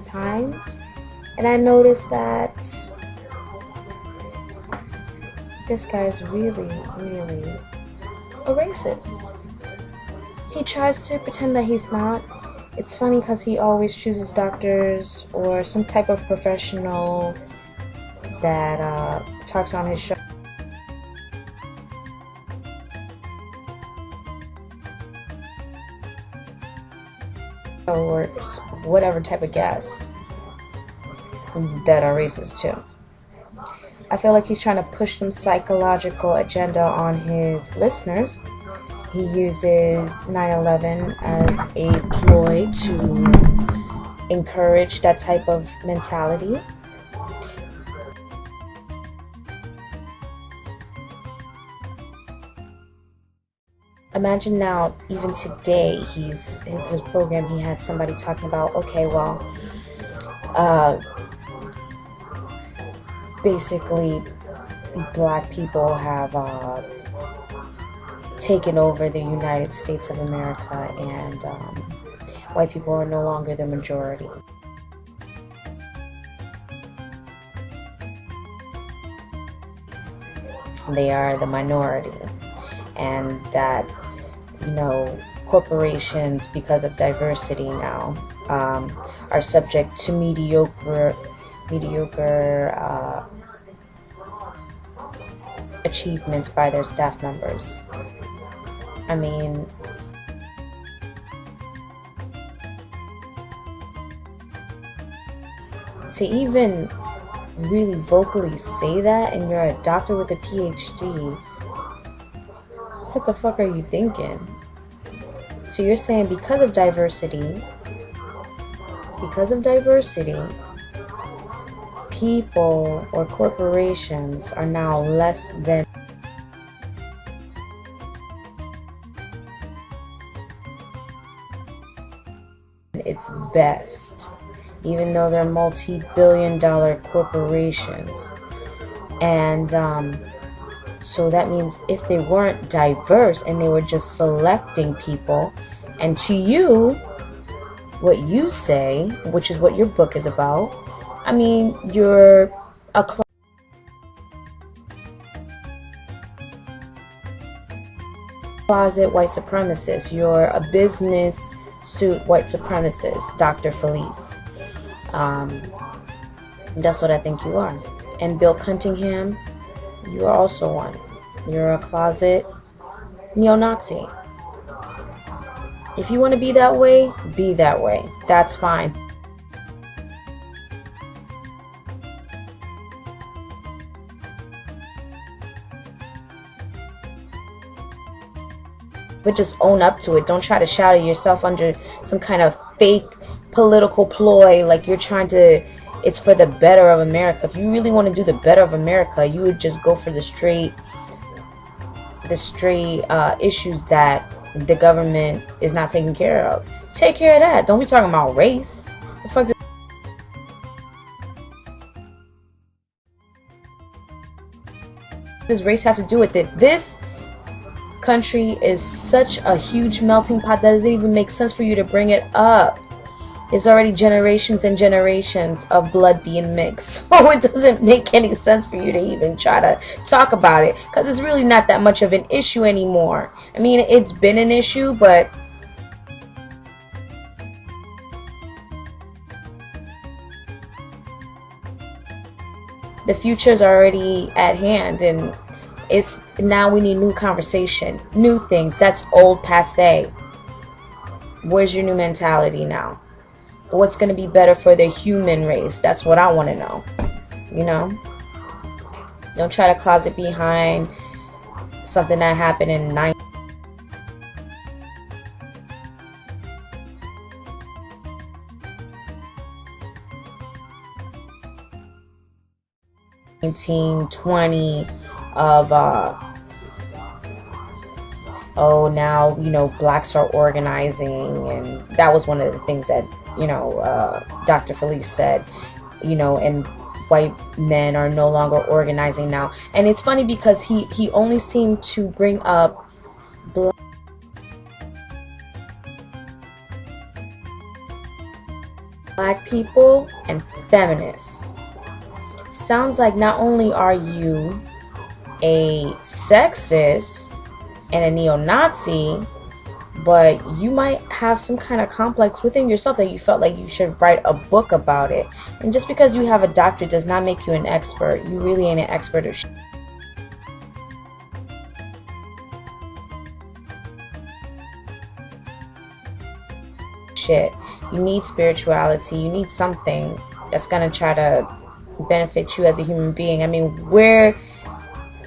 times, and I noticed that this guy is really, really a racist. He tries to pretend that he's not. It's funny because he always chooses doctors or some type of professional that talks on his show or whatever type of guest that are racist too. I feel like he's trying to push some psychological agenda on his listeners. He uses 9/11 as a ploy to encourage that type of mentality. Imagine now, even today, his program, he had somebody talking about, okay, well, basically, black people have taken over the United States of America, and white people are no longer the majority. They are the minority, and that, corporations, because of diversity now, are subject to mediocre achievements by their staff members. I mean, to even really vocally say that, and you're a doctor with a PhD, what the fuck are you thinking? So you're saying because of diversity, people or corporations are now less than its best, even though they're multi-billion-dollar corporations. And so that means if they weren't diverse and they were just selecting people, and to you, what you say, which is what your book is about, I mean, you're a closet white supremacist. You're a business suit white supremacist, Dr. Felice. That's what I think you are. And Bill Cunningham, you are also one. You're a closet neo-Nazi. If you want to be that way, be that way. That's fine. But just own up to it. Don't try to shadow yourself under some kind of fake political ploy like you're trying to, it's for the better of America. If you really want to do the better of America, you would just go for the straight issues that the government is not taking care of. Take care of that. Don't be talking about race. The fuck does race have to do with it? This country is such a huge melting pot that doesn't even make sense for you to bring it up. It's already generations and generations of blood being mixed, so it doesn't make any sense for you to even try to talk about it, because it's really not that much of an issue anymore. I mean, it's been an issue, but the future's already at hand, and it's now we need new conversation, new things. That's old, passé. Where's your new mentality now? What's going to be better for the human race? That's what I want to know. Don't try to closet behind something that happened in 1920 of now blacks are organizing, and that was one of the things that Dr. Felice said, and white men are no longer organizing now. And it's funny because he only seemed to bring up Black people and feminists. Sounds like not only are you a sexist and a neo-Nazi, but you might have some kind of complex within yourself that you felt like you should write a book about it. And just because you have a doctorate does not make you an expert. You really ain't an expert of shit. You need spirituality. You need something that's gonna try to benefit you as a human being. I mean, where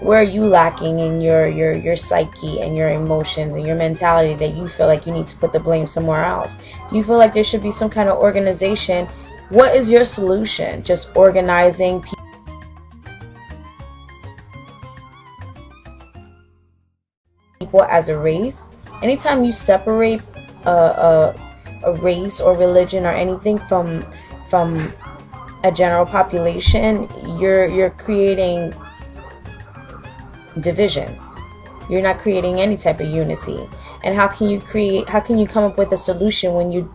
are you lacking in your psyche and your emotions and your mentality that you feel like you need to put the blame somewhere else? If you feel like there should be some kind of organization, what is your solution? Just organizing people as a race? Anytime you separate a race or religion or anything from a general population, you're creating division. You're not creating any type of unity. And how can you come up with a solution when you're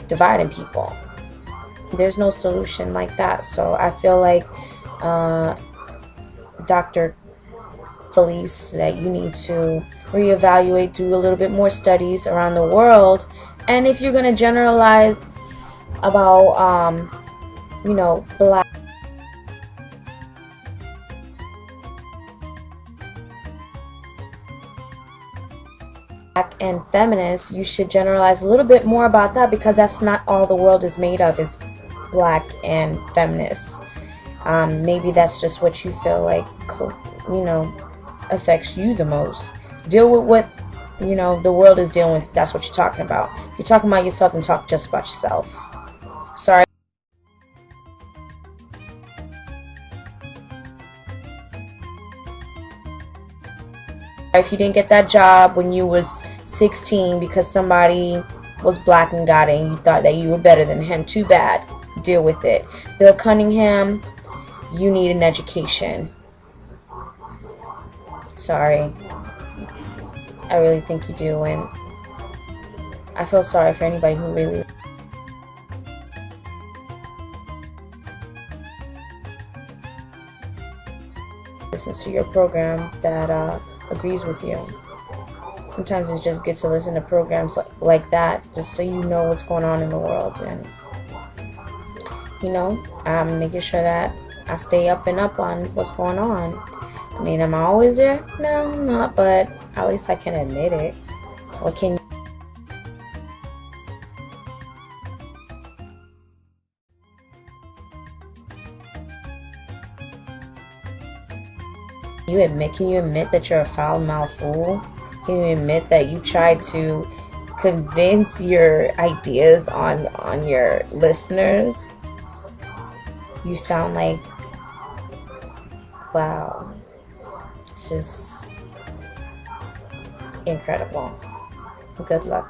dividing people? There's no solution like that. So I feel like Dr. Felice, that you need to reevaluate, do a little bit more studies around the world. And if you're going to generalize about black and feminists, you should generalize a little bit more about that, because that's not all the world is made of, is black and feminists. Maybe that's just what you feel like affects you the most. Deal with what the world is dealing with. That's what you're talking about. If you're talking about yourself, then talk just about yourself. Sorry if you didn't get that job when you was 16 because somebody was black and got it and you thought that you were better than him. Too bad. Deal with it. Bill Cunningham, you need an education. Sorry. I really think you do, and I feel sorry for anybody who really listens to your program that agrees with you. Sometimes it's just good to listen to programs like that, just so you know what's going on in the world, and I'm making sure that I stay up on what's going on. I mean, am I always there? No, I'm not, but at least I can admit it. What can you admit? Can you admit that you're a foul-mouthed fool? Can you admit that you tried to convince your ideas on your listeners? You sound like, wow. It's just incredible. Good luck.